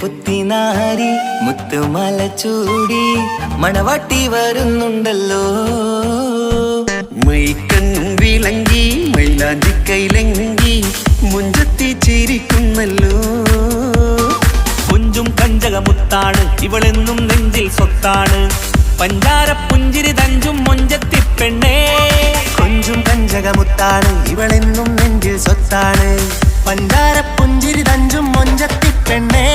പുത്തിനാരി മുത്തുമല ചൂടി മണവാട്ടി വരുന്നുണ്ടല്ലോ. മൈക്കണ്ണും വിളങ്ങി മൈലാഞ്ചി കൈലങ്കി മുഞ്ചത്തി ചിരിക്കുന്നല്ലോ. കുഞ്ചും കഞ്ചകമുത്താണ് ഇവളെന്നും നെഞ്ചിൽ സ്വത്താണ്. പഞ്ചാര പുഞ്ചിരി തഞ്ചും മൊഞ്ചത്തി പെണ്ണേ. കൊഞ്ചും കഞ്ചകമുത്താണ് ഇവളെന്നും നെഞ്ചിൽ സ്വത്താണ്. പഞ്ചാര പുഞ്ചിരി തഞ്ചും മൊഞ്ചത്തി പെണ്ണേ.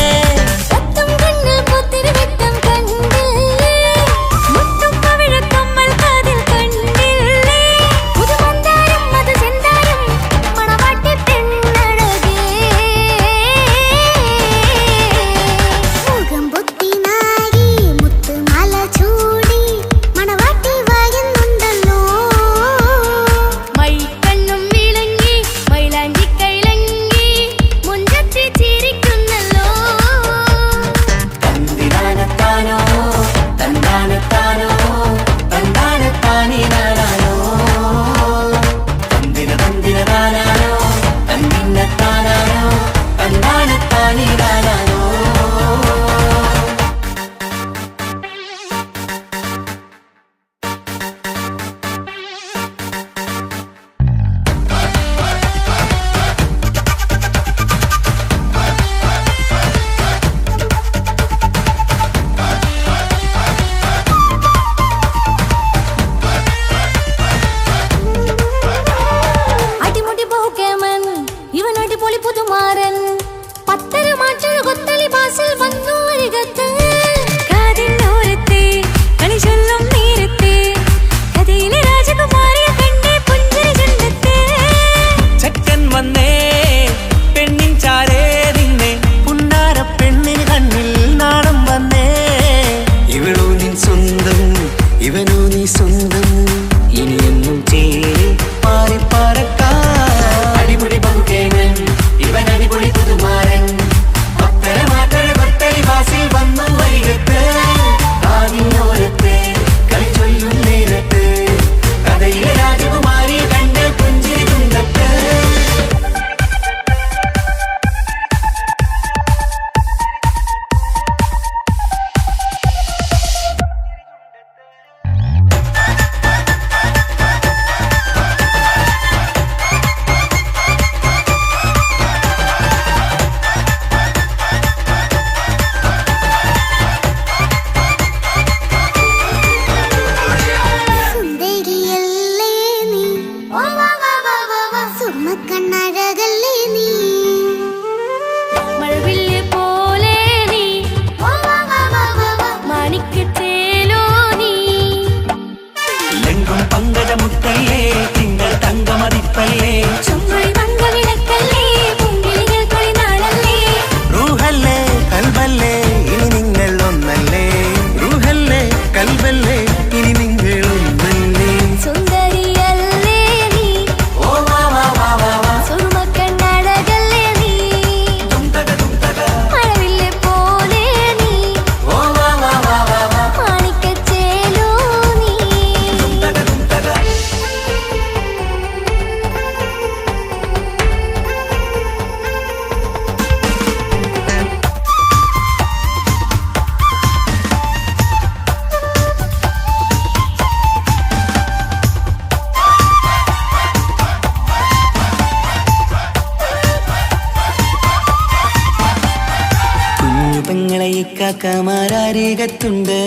കാക്കമാരരികത്തുണ്ട്.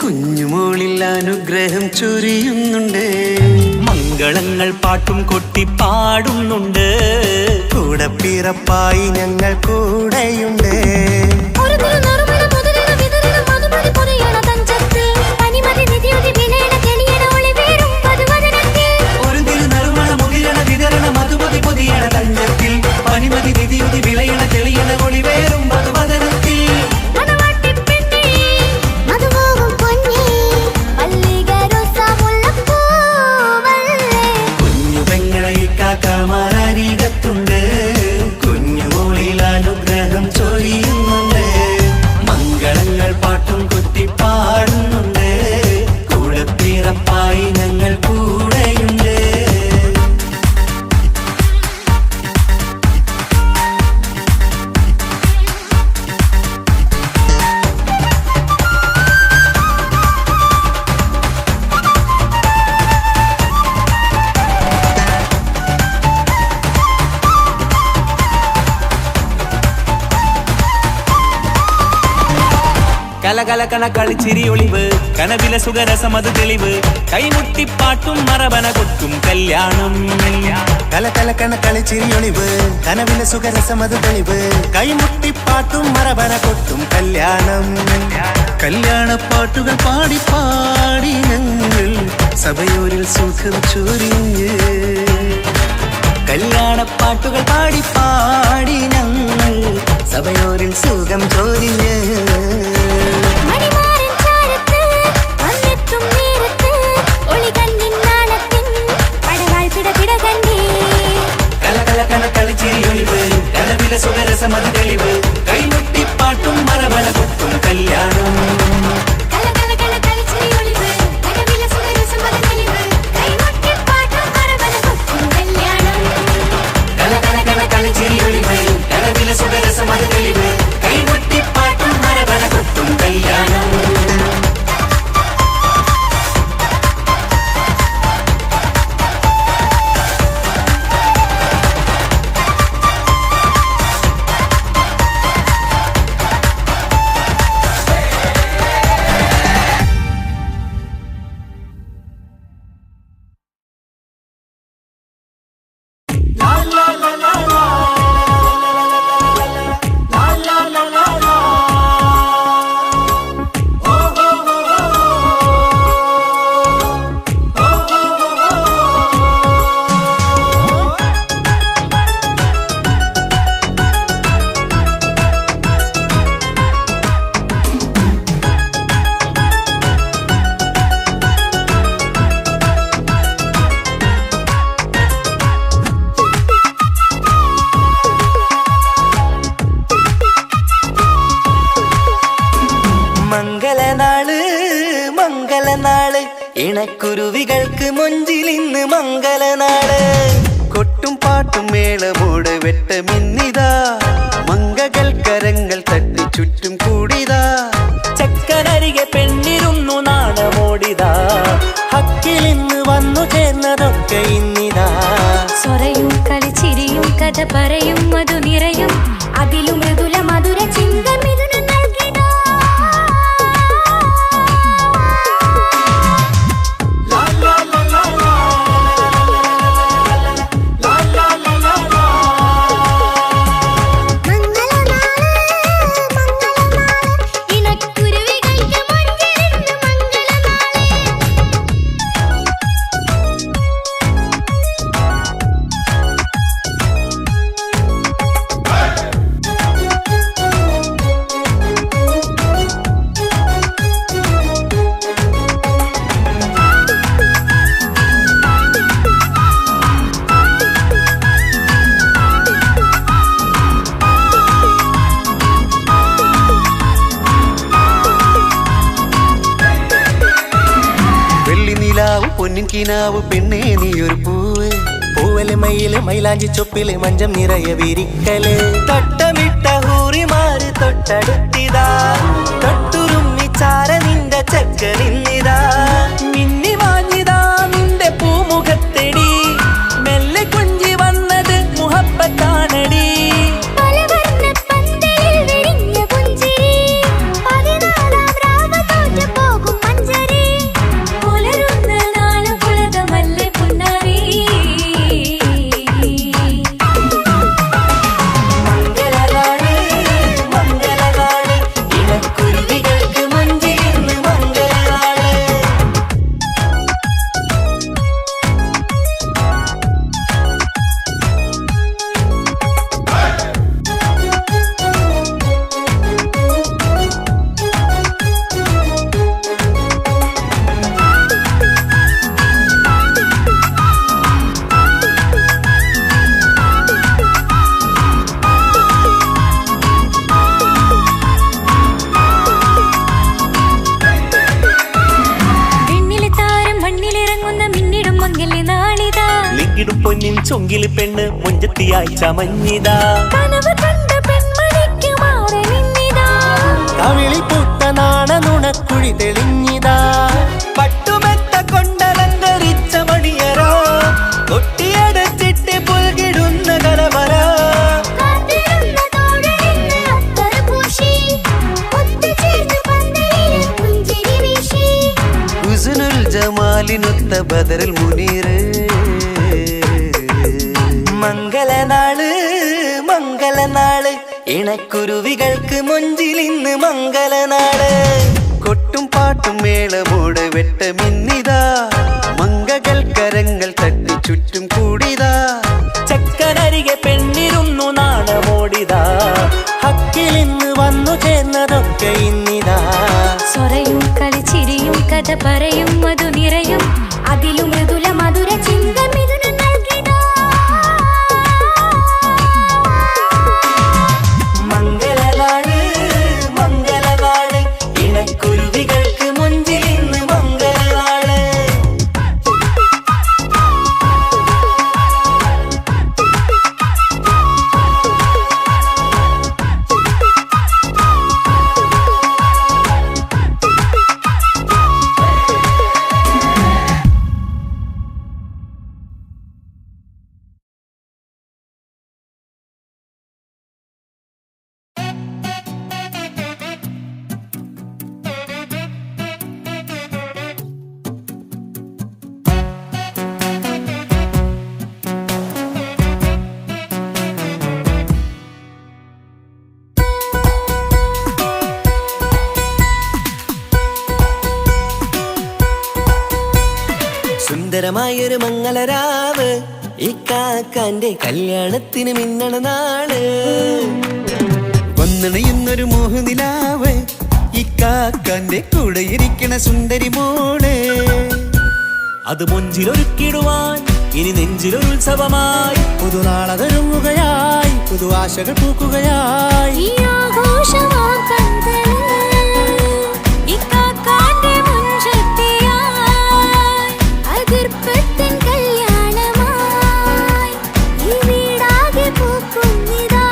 കുഞ്ഞുമോളിൽ അനുഗ്രഹം ചൊരിയുന്നുണ്ട്. മംഗളങ്ങൾ പാട്ടും കൊട്ടി പാടുന്നുണ്ട്. കൂടെ പിറപ്പായി ഞങ്ങൾ കൂടെയുണ്ട്. പനിമതി നിധിയുതി വിളയണ തെളിയണ ഒളിവേറും കലകലകണ കളിച്ചിരി ഒളിവ് കനവില സുഖരസമത് തെളിവ് കൈമുട്ടിപ്പാട്ടും മറവന കൊട്ടും കല്യാണം കലകലകണ കളിച്ചിരി ഒളിവ് കനവിലെ സുഖരസമത് തെളിവ് കൈമുട്ടിപ്പാട്ടും മറവന കൊട്ടും കല്യാണം കല്യാണപ്പാട്ടുകൾ പാടി പാടി ഞങ്ങൾ സഭയോരിൽ സുഖം ചൊരിഞ്ഞ് കല്യാണപ്പാട്ടുകൾ പാടി പാടി ഞങ്ങൾ സഭയോരിൽ സുഖം ചൊരിഞ്ഞ് സുഖരസമത് തെളിവ് കൈമുട്ടിപ്പാട്ടും മറവന കൊട്ടും കല്യാണം സുഖരസമത് തെളിവ് കൈമുട്ടിപ്പാട്ടും മറവന കൊട്ടും കല്യാണം മംഗളനാള് ഇണക്കുരുവികൾക്ക് മൊഞ്ചിലിന്ന് മംഗളനാള് കൊട്ടും പാട്ടും മേളമോട് വെട്ടമിന്നിതാ മംഗകൾ കരങ്ങൾ തട്ടി ചുറ്റും കൂടിതാ ചക്കനരികെ പെണ്ണിരുന്നു നാണമോടിതാ ഹക്കിലിന്ന് വന്നു ചേർന്നതൊക്കെ ഇന്നിതാ സ്വരയും കളിച്ചിരിയും കഥ പറയും മധു നിറയും അതിലും മൃദുല മധുര ചിന്ത പൊന്നിൻ കിനാവ് പെണ്ണേ നീയൊരു പൂവ് പൂവല് മയില് മൈലാഞ്ചി ചൊപ്പില് മഞ്ചം നിറയെ വിരിക്കല് തട്ടമിട്ട ഹൂറിമാര് തൊട്ടടുത്തിതാ തൊട്ടുരുമ്മി ചാര നിന്റെ ചക്കനിന്നിതാ മിന്നി മാഞ്ഞിതാ നിന്റെ പൂമുഖത്തെടി മെല്ലെ കുഞ്ചി വന്നത് മുഹബത്താണടി പൊന്നിൻ ചൊങ്കില് പെണ്ണ് മുഞ്ചത്തിയായി ചമഞ്ഞിതാ കവിളി പൂത്ത നാണ നുണക്കുഴി തെളിഞ്ഞിതാ പട്ടുമെത്ത കൊണ്ടലങ്കരിച്ച മണിയറോ കൊട്ടിയടച്ചിട്ട് പുൽകിടുന്ന കലവറ കാത്തിരുന്ന തോഴലിന്ന് അത്തർ പൂശി ഒത്തുചേർന്ന് പന്തലിൽ ജമാലിനൊത്ത ബദറിൽ മുനീറ്. മംഗളനാള് മംഗളനാള് ഇണക്കുരുവികൾക്ക് മൊഞ്ചിലിന്ന് മംഗളനാള്. കൊട്ടും പാട്ടും മേളമോട് വെട്ടമിന്നിതാ, മംഗകൾ കരങ്ങൾ തട്ടി ചുറ്റും കൂടിതാ. ചക്കനരികെ പെണ്ണിരുന്നു നാണമോടിതാ, ഹക്കിലിന്ന് വന്നു ചേർന്നതൊക്കെ ഇന്നിതാ. സ്വരയും കളിച്ചിരിയും കഥ പറയും മധു നിറയും അതിലും മൃദുല മധുര ചിന്ത മിഥുനം നൽകിതാ. മംഗളനാള് മംഗളനാള് ഇണക്കുരുവികൾക്ക് മുഞ്ചിലിന്ന് മംഗളനാള്. സുന്ദരമായൊരു മംഗളരാവ്, ഇക്കാക്കാന്റെ കല്യാണത്തിന് മിന്നണ നാള്. വന്നണയുന്നൊരു മോഹനിലാവ്, ഇക്കാക്കാന്റെ കൂടെ ഇരിക്കണ സുന്ദരി മോള്. അത് മൊഞ്ചിലൊരുക്കിടുവാൻ ഇനി നെഞ്ചിലൊരുത്സവമായി പുതുനാളതൊരുങ്ങുകയായി, പുതുവാശകൾ പൂക്കുകയായി. ഈ ആഘോഷമാം കന്തലിൽ ഇക്കാക്കാന്റെ മുൻചെത്തിയായി അതിർപ്പത്തിൻ കല്യാണമായി ഈ വീടാകെ പൂക്കുന്നിതാ.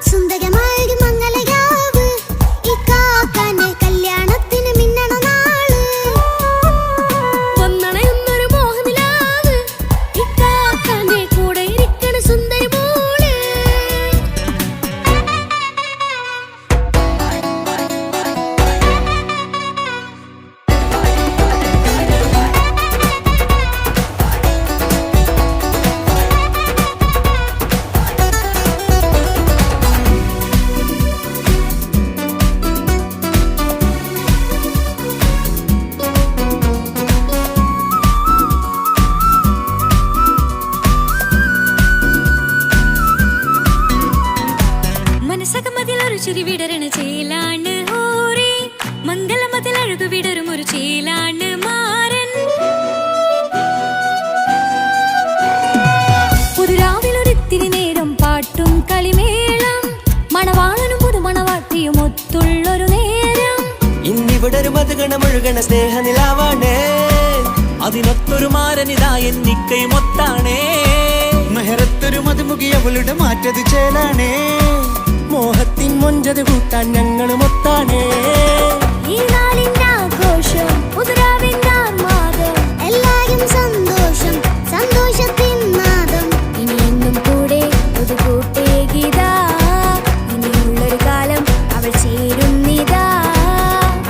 സുന്ദരമായൊരു മംഗളരാവ്, ഇക്കാക്കാന്റെ കല്യാണത്തിന് മിന്നണ നാള്. വന്നണയുന്നൊരു മോഹനിലാവ്, ഇക്കാക്കാന്റെ കൂടെ ഇരിക്കണ സുന്ദരി മോള്. മനസകമതിലൊരു ചിരി വിടരണ ചേലാണ് ഹോറി, മംഗളമതിൽ അഴകു വിടരും ഒരു ചേലാണ് മാരൻ. പുതുരാവിലൊരിത്തിരി നേരം പാട്ടും കളിമേളം, മണവാളനും പുതുമണവാട്ടിയും ഒത്തുള്ളൊരു നേരം. ഇന്നിവിടെ ഒരു മധുഗണമൊഴുകണ സ്നേഹനിലാവാണേ, അതിനൊത്തൊരു മാരനിതാ എന്നിക്കൈമൊത്താണേ. മെഹറത്തൊരു മധുമുഖി അവളുടെ മാറ്റത് ചേലാണേ, മോഹത്തിൻ മൊഞ്ചത് കൂട്ടാൻ ഞങ്ങളും ഒത്താണേ. ഈ നാളിന്റെ ആഘോഷം പുതുരാവിന്റെ ആർമാദം, എല്ലാരും സന്തോഷം സന്തോഷത്തിൻ നാദം. ഇനി എന്നും കൂടെ പുതുകൂട്ടേ ഗീതാ, ഇനിയുള്ളൊരു കാലം അവൾ ചേരുന്നിതാ.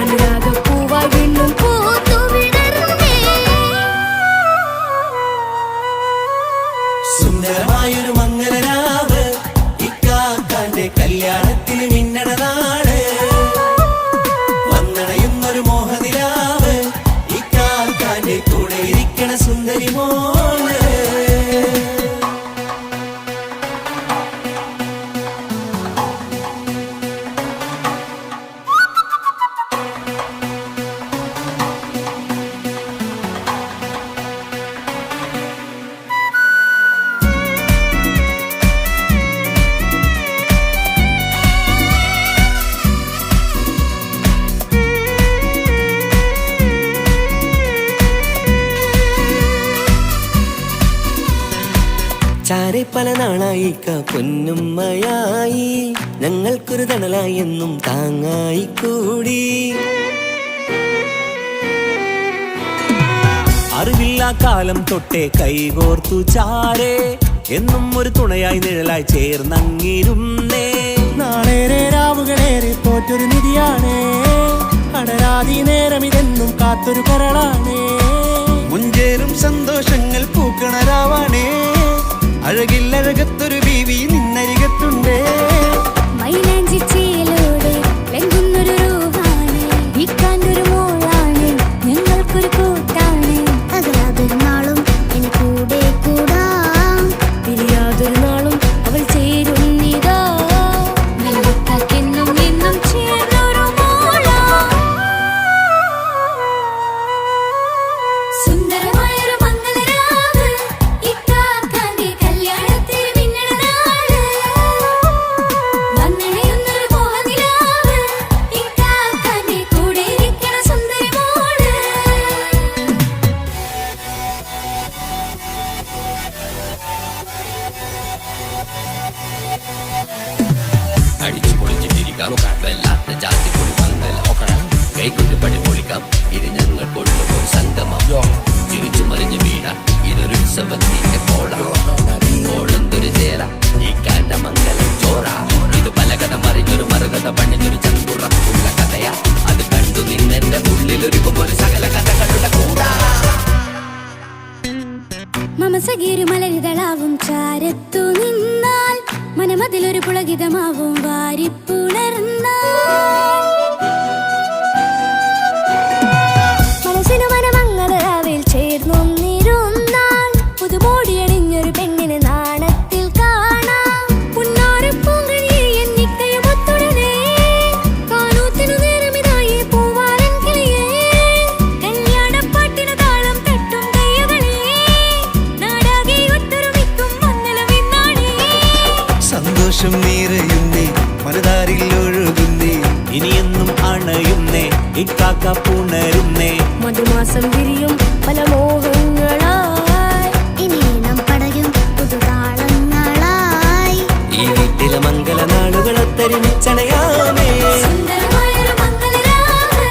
അനുരാഗപ്പൂവായി വീണ്ടും പൂത്തു വിടരുന്നേ. സുന്ദരമായൊരു മംഗളരാവ്, ഇക്കാക്കാന്റെ കല്യാണത്തിന് മിന്നണ നാള്. വന്നണയുന്നൊരു മോഹനിലാവ്, ഇക്കാക്കാന്റെ കൂടെ ഇരിക്കണ സുന്ദരി മോള്. ചാരെ പല നാളായി പൊന്നുമ്മയായി, ഞങ്ങൾക്കൊരു തണലായി എന്നും താങ്ങായി കൂടി. അറിവില്ല കാലം തൊട്ടേ കൈകോർത്തു ചാരേ, എന്നും ഒരു തുണയായി നിഴലായി ചേർന്നങ്ങിരുന്നേ. നാളേറെ രാവുകളേറെ തോറ്റൊരു നിധിയാണേ, അടരാ പാതി നേരമിതെന്നും കാത്തൊരു കരളാണേ. മുഞ്ചേരും സന്തോഷങ്ങൾ പൂക്കണരാവാണേ. അഴകില്ലഴകത്തൊരു ബീവി നിന്നരികത്തുണ്ടേ. മൈലാഞ്ചി ചേലോടെ ലംഘുന്നൊരു രൂപാണ്. ഇക്കാണ്ടൊരു മോളാണ്, ഞങ്ങൾക്കൊരു കൂട്ടാണ്. അകലാതൊരു നാളും എൻ കൂടെ കൂടാം. പിരിയാതൊരു നാളും അവൾ ചേരുന്നിതാ. നെല്ലിക്കാക്കെന്നും എന്നും ചേർന്നൊരു മോളാ. സുന്ദരമായൊരു മംഗളരാവ്, ഇക്കാക്കാന്റെ കല്യാണത്തിന് മിന്നണ നാള്. വന്നണയുന്നൊരു മോഹനിലാവ്, ഇക്കാക്കാന്റെ കൂടെ ഇരിക്കണ സുന്ദരി മോള്. അടിച്ചു പൊളിച്ചിട്ടിരിക്കാം, വല്ലാത്ത ജാതി പൊളി പന്തൽ കൈകൊണ്ട് പടി പൊളിക്കാം. ഇത് ഞങ്ങൾ കൊള്ളുമ്പോൾ സംഗമം തിരിച്ചു മറിഞ്ഞു വീണ ഇതൊരു ഉത്സവത്തിന്റെ കോളന്തൊരു ചേല ഈ കാണ്ട മംഗലം ചോറ. ഇത് പലകഥ മറിഞ്ഞൊരു മറുകഥ പണിഞ്ഞൊരു ചങ്കുറപ്പുള്ള കഥയാ. അത് കണ്ടു നിന്നെന്റെ ഉള്ളിലൊരുക്കുമ്പോൾ സകല കഥകളുടെ കൂടാ. മമസഗീരു മലരിതളാവും ചാരത്തു നിന്നാൽ മനമതിലൊരു പുളകിതമാവും വാരിപ്പുണർന്നാൽ. മനസ്സിനു മനമംഗളരാവിൽ ചേർന്നൊന്നിരുന്നാൽ പുതുമോടിയണിഞ്ഞൊരു പെണ്ണിന് നാണത്തിൽ കാണാം. പുന്നാരപ്പൂങ്കണിയെ എന്നിക്കയുമൊത്തുടനെ കാനൂത്തിനു നേരമിതായി പൂവാലൻ കിളിയേ. കല്യാണപ്പാട്ടിന് താളം തട്ടും കയ്യുകളെ നാടാകെ ഒത്തൊരുമിക്കും മംഗളമെന്നാണേ. സന്തോഷം നിറയുന്നേ, മനതാരിൽ ഒഴുകുന്നേ. ഇനിയെന്നും അണയുന്നേ, ഇക്കാക്ക പുണരുന്നേ. മധുമാസം വിരിയും പല മോഹങ്ങളായി. ഇനി നാം പടരും പുതുതാളങ്ങളായി. ഈ വീട്ടിലെ മംഗളനാളുകളൊത്തരിമിച്ചണയാമേ. സുന്ദരമായൊരു മംഗളരാവ്,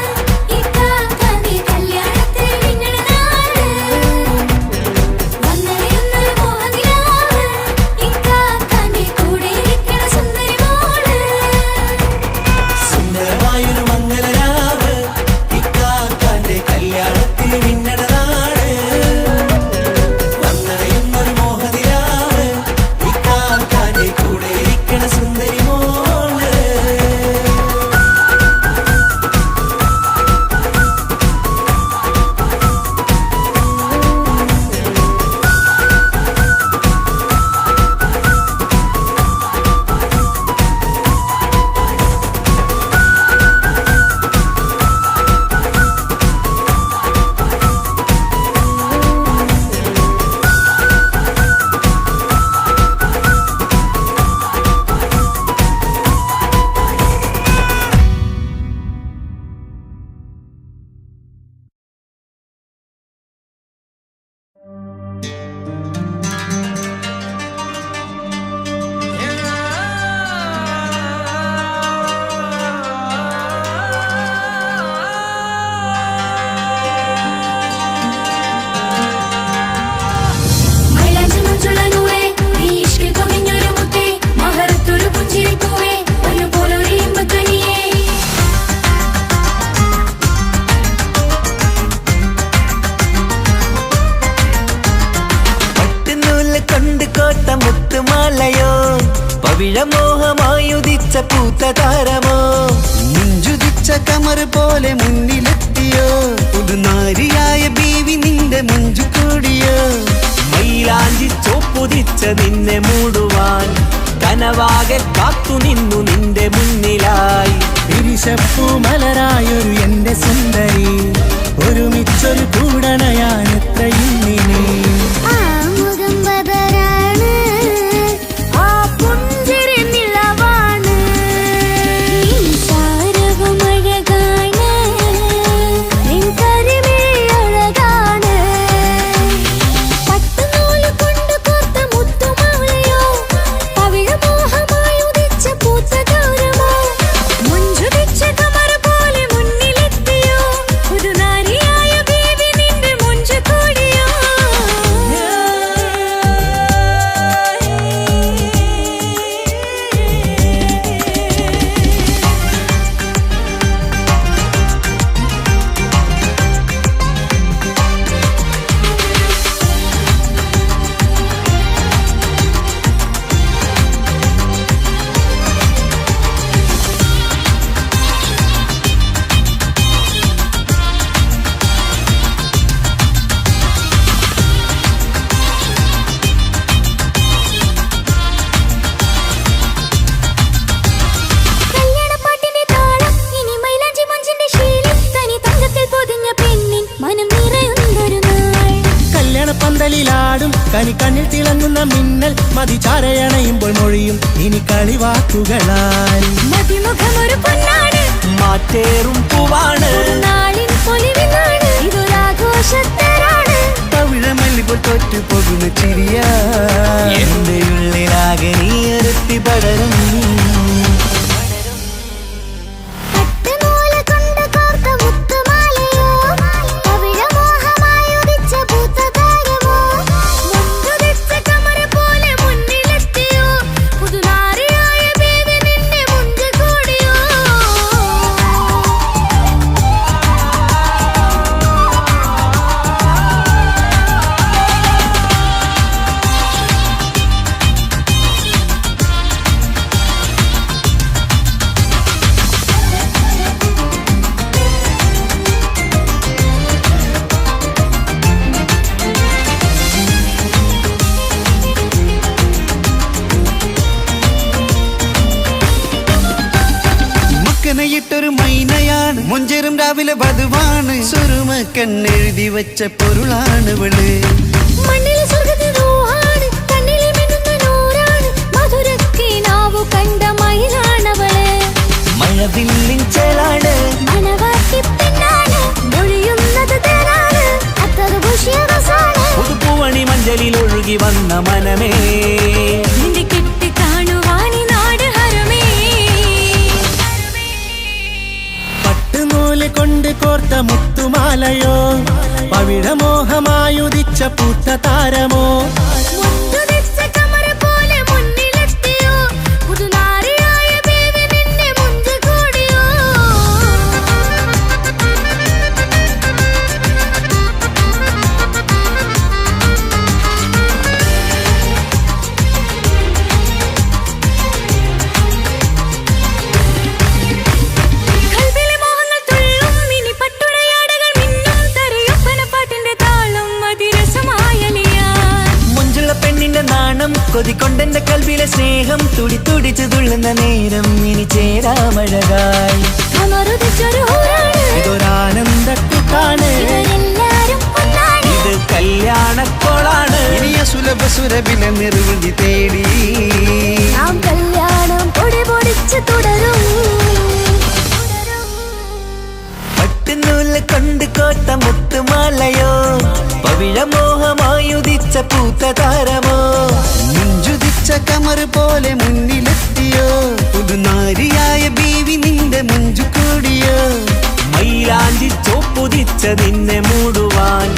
ഇക്കാക്കാന്റെ കല്യാണത്തിന് മിന്നണ നാള്. വന്നണയുന്നൊരു മോഹനിലാവ്, ഇക്കാക്കാന്റെ കൂടെ ഇരിക്കണ സുന്ദരി മോള്. സുന്ദരമായൊരു മംഗളരാവ്, ഇക്കാക്കാന്റെ കല്യാണത്തിന് മിന്നണ നാള്. വന്നണയുന്നൊരു മോഹനിലാവ്, ഇക്കാക്കാന്റെ കൂടെ ഇരിക്കണ സുന്ദരി മോള്. മൈലാഞ്ചി മുഞ്ചുള്ള നൂറേ, നീ ഇഷ്കിൽ പൊതിഞ്ഞൊരു മുത്തേ. മഹറത്തൊരു പുഞ്ചിരിപ്പൂവേ, ഒരുപോലൊരു ഇമ്പധ്വനിയേ. പട്ടുനൂല് കൊണ്ട് കോട്ട മുത്തുമാലയോ, പവിഴമോഹമായുദിച്ച പൂത്ത താരമോ. മുഞ്ചുതിച്ച കമർ പോലെ മുന്നിലെത്തിയോ, പുതുനാരിയായ ബീവി നിന്റെ മുഞ്ചു കൂടിയോ. മൈലാഞ്ചി ചോപ്പുതിച്ച നിന്നെ മൂടുവാൻ കനവാകെ കാത്തു നിന്നു നിന്റെ മുന്നിലായി. തിരിശപ്പൂ മലരായൊരു എന്റെ സുന്ദരി, ഒരുമിച്ചൊരു കൂടണയാൻ എത്രയും നിനി. ആ മുഖം ബദരാണ്, ആ പുഞ്ചിരി നിലവാണ്. നിൻ സാരവുമഴകാണ്, നിൻ കരിമിഴി അഴകാണ്. പട്ടുനൂല് കൊണ്ട് കോർത്ത മുത്തുമാലയോ, പവിഴമോഹമായി ഉദിച്ച പൂത്ത ഗൗരമോ. മുഞ്ചുതിച്ച കമർ പോലെ മുന്നിലെത്തിയോ, പുതുനാരി പന്തലിലാടും കണിക്കണ്ണിൽ തിളങ്ങുന്ന മിന്നൽ മതിചാരയണയുമ്പോൾ മൊഴിയും ഇനി കളിവാക്കുകളായി. മതിമുഖമൊരു പൊന്നാണ്, മാറ്റേറും പൂവാണ്, നാളിൻ പൊലിവിനാണ്, ഇതൊരാഘോഷത്തരാണ്. പവിഴമല്ലിപ്പോൾ തോറ്റു പോകുന്ന ചിരിയാ എന്റെ ഉള്ളിലാകെ നീയറുത്തി പടരും. ൊരു മൈനയാണ്, മൊഞ്ചേറും രാവിലെ വധുവാണ്, സുറുമക്കണ്ണെഴുതി വെച്ച പൊരുളാണ് വിള്. മണ്ണിലെ സ്വർഗ്ഗത്തിലൂഹാണ്, കണ്ണിലെ മിന്നുന്ന നൂറാണ്, മധുരക്കിനാവു കണ്ട മയിലാണവള്. മഴവില്ലിൻ ചേലാണ്, മണവാട്ടി പെണ്ണാണ്, മൊഴിയുന്നത് തേനാണ്, അത്തറുപുഷ്യരസാണ്. പുതുപ്പൂവണി മഞ്ചലിൽ ഒഴുകി വന്ന മനമേ, നിന്റെ കെട്ടി കാണുവാനി നാട് ഹരമേ. പട്ടുനൂല് കൊണ്ട് കോർത്ത മുത്തുമാലയോ, പവിഴമോഹമായുദിച്ച പൂത്ത താരമോ, മുത്തുതിച്ച കമറ പോലെ മുന്നിലെത്തിയോ, പുതുനാരിയായ ബേബി നിന്റെ മുഞ്ചു കൂടിയോ. കൽവിലെ മോഹങ്ങൾ തുള്ളും, ഇനി പട്ടുടയാടകൾ മിന്നും, തരയൊപ്പനപ്പാട്ടിന്റെ താളം അതിരസമായലിയാൻ. മുഞ്ചുള്ള പെണ്ണിന്റെ നാണം കൊതിക്കൊണ്ടെന്റെ കൽവിലെ സ്നേഹം തുടി തുടിച്ചു തുള്ളുന്ന നേരം ഇനി ചേരാമഴകായി. കമറുദിച്ചൊരു ഹൂറാണ്, ഇതൊരാനന്ദക്കുട്ടാണ്, ഇവരെല്ലാരും ഒന്നാണ്. ഇത് കല്യാണക്കോളാണ്, ഇനിയ സുലഭ സുരഭില നിർവൃതി തേടി നാം കല്യാണം പൊടി പൊടിച്ച് തുടരും. പട്ടുനൂല് കൊണ്ട് കോട്ട മുത്തുമാലയോ, പവിഴമോഹമായുദിച്ച പൂത്ത താരമോ, മുഞ്ചുതിച്ച കമർ പോലെ മുന്നിലെത്തിയോ, പുതുനാരിയായ ബീവി നിന്റെ മുഞ്ചു കൂടിയോ. മൈലാഞ്ചി ചോപ്പുതിച്ച നിന്നെ മൂടുവാൻ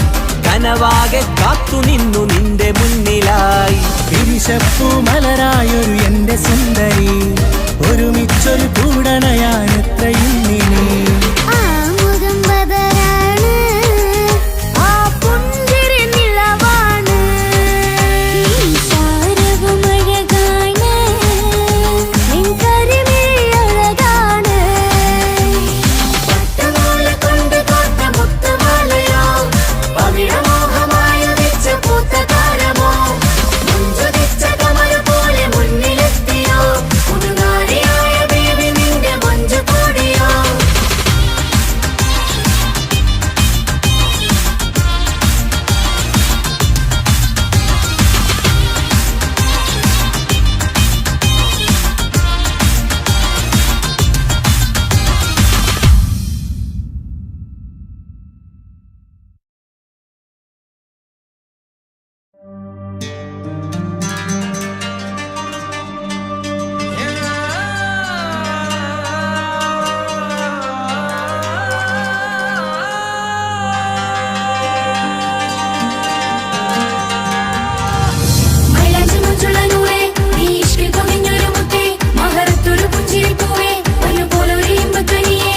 കനവാകെ കാത്തു നിന്നു നിന്റെ മുന്നിലായി. പിരിശപ്പൂ മലരായൊരു എന്റെ സുന്ദരി, ഒരുമിച്ചൊരു കൂടണയാണെത്രയും നിനി. ആ മുഖം ബദറാണ്, ആ പുഞ്ചിരി നിലവാണ്, ഈ സാരവും അഴകാണ്, നിൻ കരിമിഴി അഴകാണ്. പട്ടുനൂല് കൊണ്ട് കോർത്ത മുത്തുമാലയോ, പവിഴമോഹമായുദിച്ച പൂത്ത താരമോ, മുഞ്ചുതിച്ച കമർ പോലെ മുന്നിലെത്തിയോ, പുതുനാരിയായ ബേബി നിന്റെ മുഞ്ചു കൂടിയോ. മൈലാഞ്ചി മുഞ്ചുള്ള നൂറേ, നീ ഇഷ്കിൽ പൊതിഞ്ഞൊരു മുത്തേ, മഹറത്തൊരു പുഞ്ചിരിപ്പൂവേ, പൊന്നുപോലൊരു ഇമ്പക്കനിയേ.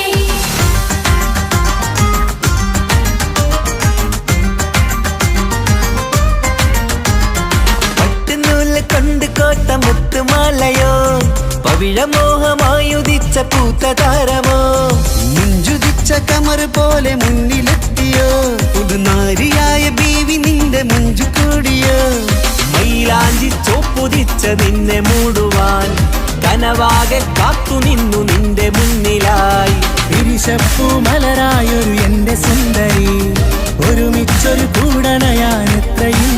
പട്ടുനൂല് കൊണ്ട് കോട്ട മുത്തുമാലയോ, പവിഴമോഹമായുദിച്ച പൂത്ത താരമോ, മുഞ്ചുതിച്ച കമർ പോലെ മുന്നിലെത്തിയോ, പുതുനാരിയായ ബീവി നിന്റെ മുഞ്ചു കൂടിയോ. മൈലാഞ്ചി ചോപ്പുതിച്ച നിന്നെ മൂടുവാൻ കനവാകെ കാത്തു നിന്നു നിന്റെ മുന്നിലായി. പിരിശപ്പൂ മലരായൊരു എന്റെ സുന്ദരി, ഒരുമിച്ചൊരു കൂടണയാണെത്രയും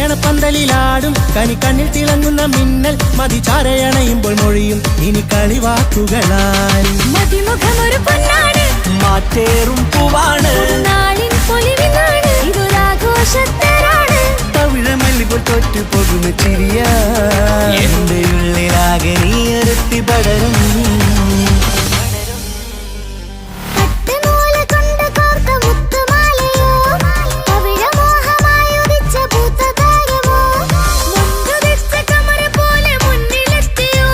കല്യാണപ്പന്തലിലാടും കണിക്കണ്ണിൽ തിളങ്ങുന്ന മിന്നൽ മതിചാരയണയുമ്പോൾ മൊഴിയും ഇനി കളിവാക്കുകളാൽ മതിമുഖമൊരു പൊന്നാണ് മാറ്റേറും പൂവാണ് നാളിൻ പൊലിവിനാണ് ഇതൊരാഘോഷത്തരാണ് തവിഴമല്ലിപ്പോൾ തോറ്റു പോകുന്ന ചിരിയ എന്റെ ഉള്ളിലാകെ നീയൊരുത്തി പടരും പട്ടുനൂല് കൊണ്ട് കോർത്ത മുത്തുമാലയോ പവിഴമോഹമായുദിച്ച പൂത്തതാരമോ മുണ്ടുതിച്ച കമറ പോലെ മുന്നിലെത്തിയോ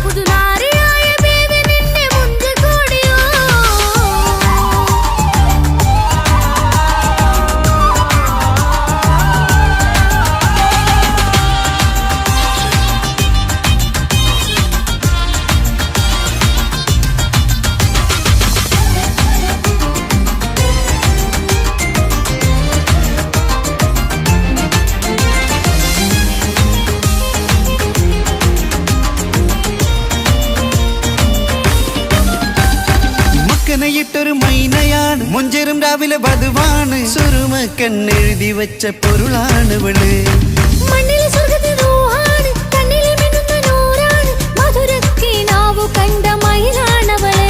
പുതുനാരിയായ ബേബി നിന്നെ മുഞ്ചു കൂടിയോ മക്കനയിട്ടൊരു മൈനയാണ് മുഞ്ചെറും രാവിലെ വധുവാണ് സുറുമക്കണ്ണെഴുതി വെച്ച പൊരുളാണിവള് മണ്ണിലെ സ്വർഗ്ഗത്തിൽ റൂഹാണ് കണ്ണിലെ മിന്നുന്ന നൂറാണ് മധുരക്കിനാവു കണ്ട മയിലാണവള്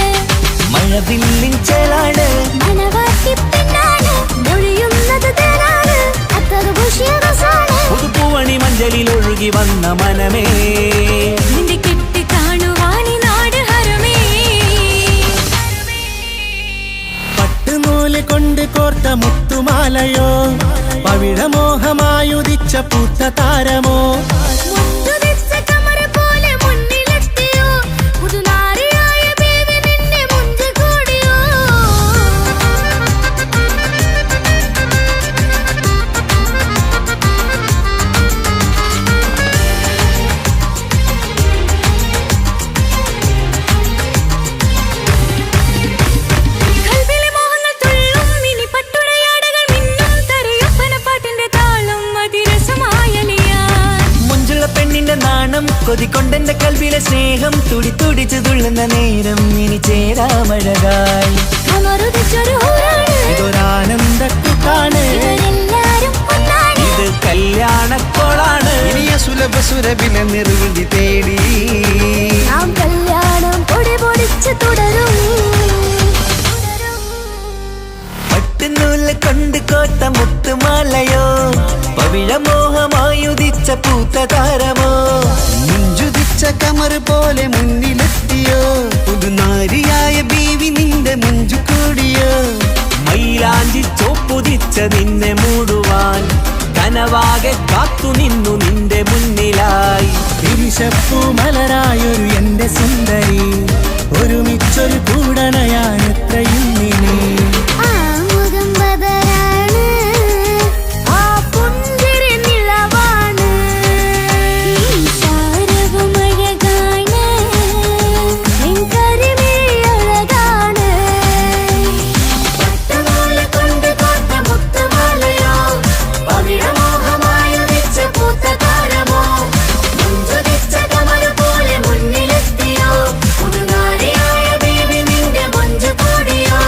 മഴവില്ലിൻ ചേലാണ് മണവാട്ടി പെണ്ണാണ് മൊഴിയുന്നത് തേനാണ് അത്തറ് ഭൂഷിയ രസാണ് പുതുപ്പൂവണി മഞ്ചലിൽ ഒഴുകി വന്ന മനമേ നിന്റെ കെട്ടി കാണുവാനി നാട് ഹരമേ പട്ടുനൂല് കൊണ്ട് കോർത്ത മുത്തുമാലയോ പവിഴമോഹമായുദിച്ച പൂത്ത താരമോ മുണ്ടുതിച്ച കമറ പോലെ മുന്നിലെത്തിയോ പുതുനാരിയായ ബേബി നിന്നെ മുഞ്ചു കൂടിയോ കൽവിലെ മോഹങ്ങൾ തുള്ളും ഇനി പട്ടുടയാടകൾ മിന്നും തരയൊപ്പന പാട്ടിന്റെ താളം അതിരസമായലിയാൻ മുഞ്ചുള്ള പെണ്ണിന്റെ നാണം കൊതിക്കൊണ്ടെന്റെ കൽവിലെ സ്നേഹം തുടി തുടിച്ചു തുള്ളുന്ന നേരം ഇനി ചേരാമഴകായി കമറുദിച്ചൊരു ഹൂറാണ് ഇതൊരാനന്ദക്കുട്ടാണ് ഇവരെല്ലാരും ഒന്നാണ് ഇത് കല്യാണക്കോളാണ് ഇനിയ സുലഭ സുരഭിലെ നിർവൃതി തേടി നാം കല്യാണം പൊടി പൊടിച്ച് തുടരും പട്ടുനൂല് കൊണ്ട് കോത്ത മുത്തുമാലയോ പവിഴമോഹമായുദിച്ച പൂത്ത താരമോ മുഞ്ചുതിച്ച കമർ പോലെ മുന്നിലെത്തിയോ പുതുനാരിയായ ബീവി നിന്റെ മുഞ്ചു കൂടിയോ മൈലാഞ്ചി ചോപ്പുതിച്ച നിന്നെ മൂടുവാൻ കനവാകെ കാത്തു നിന്നു നിന്റെ മുന്നിലായി തിരിശപ്പൂ മലരായൊരു എന്റെ സുന്ദരി ഒരുമിച്ചൊരു കൂടണയാൻ എത്രയും ഇനി ആ മുഖം ബദറാണ് ആ പുഞ്ചിരി നിലവാണ് ഈ സാരവും അഴകാണ് നിൻ കരിമിഴി അഴകാണ് പട്ടുനൂല് കൊണ്ട് കോർത്ത മുത്തുമാലയോ പവിഴമോഹമായുദിച്ച പൂത്ത താരമോ മുഞ്ചുതിച്ച കമറ പോലെ മുന്നിലെത്തിയോ പുതുനാരിയായ ബേബി നിന്റെ മുഞ്ചു കൂടിയോ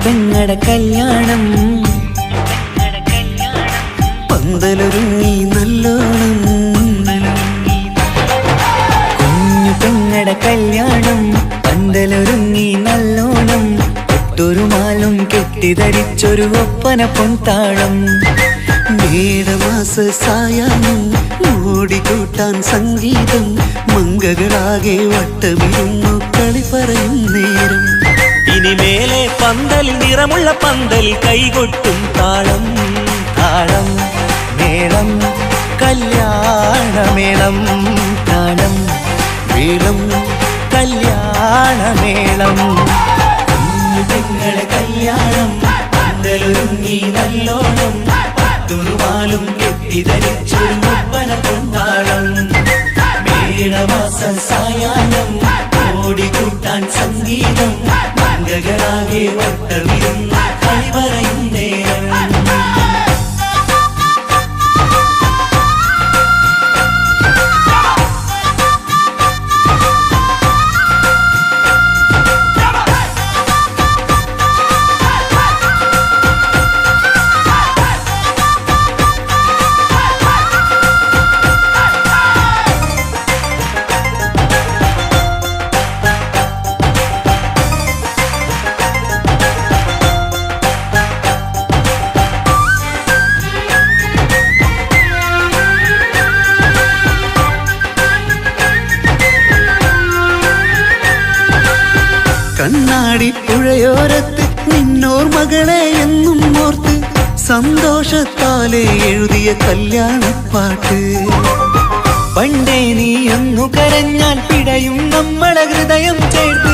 പെങ്ങടെ കല്യാണം പന്തലൊരുങ്ങി നല്ലോണം കുഞ്ഞു പെങ്ങടെ കല്യാണം പന്തലൊരുങ്ങി നല്ലോണം ഒട്ടൊരു മാലും കെട്ടിധരിച്ചൊരു ഒപ്പന പൊൻതാളം മേടമാ മേടമാസ സായാഹ്നം ഓടിക്കൂട്ടാൻ സംഗീതം മംഗകളാകെ വട്ടമിരുന്നു കളി പറയും നേരം ഇനി മേലെ പന്തലിൽ നിറമുള്ള പന്തലിൽ കൈകൊട്ടും താളം താളം മേളം കല്യാണമേളം താളം മേളം കല്യാണമേളം കുഞ്ഞുങ്ങളെ കല്യാണം പന്തലൊരുങ്ങി നല്ലോണം തുറുവാലും കെട്ടിധരിച്ചൊരു മുപ്പന കൊണ്ടാടം മേടമാസ സായാഹ്നം ഓടിക്കൂട്ടാൻ സംഗീതം മംഗകളാകെ വട്ടമിരുന്ന കളി പറയും നേരം കണ്ണാടി പുഴയോരത്ത് നിന്നോർ മകളെ എന്നും ഓർത്ത് സന്തോഷത്താലെ എഴുതിയ കല്യാണപ്പാട്ട് പണ്ടേ നീ ഒന്നു കരഞ്ഞാൽ പിടയും നമ്മളെ ഹൃദയം ചേർത്ത്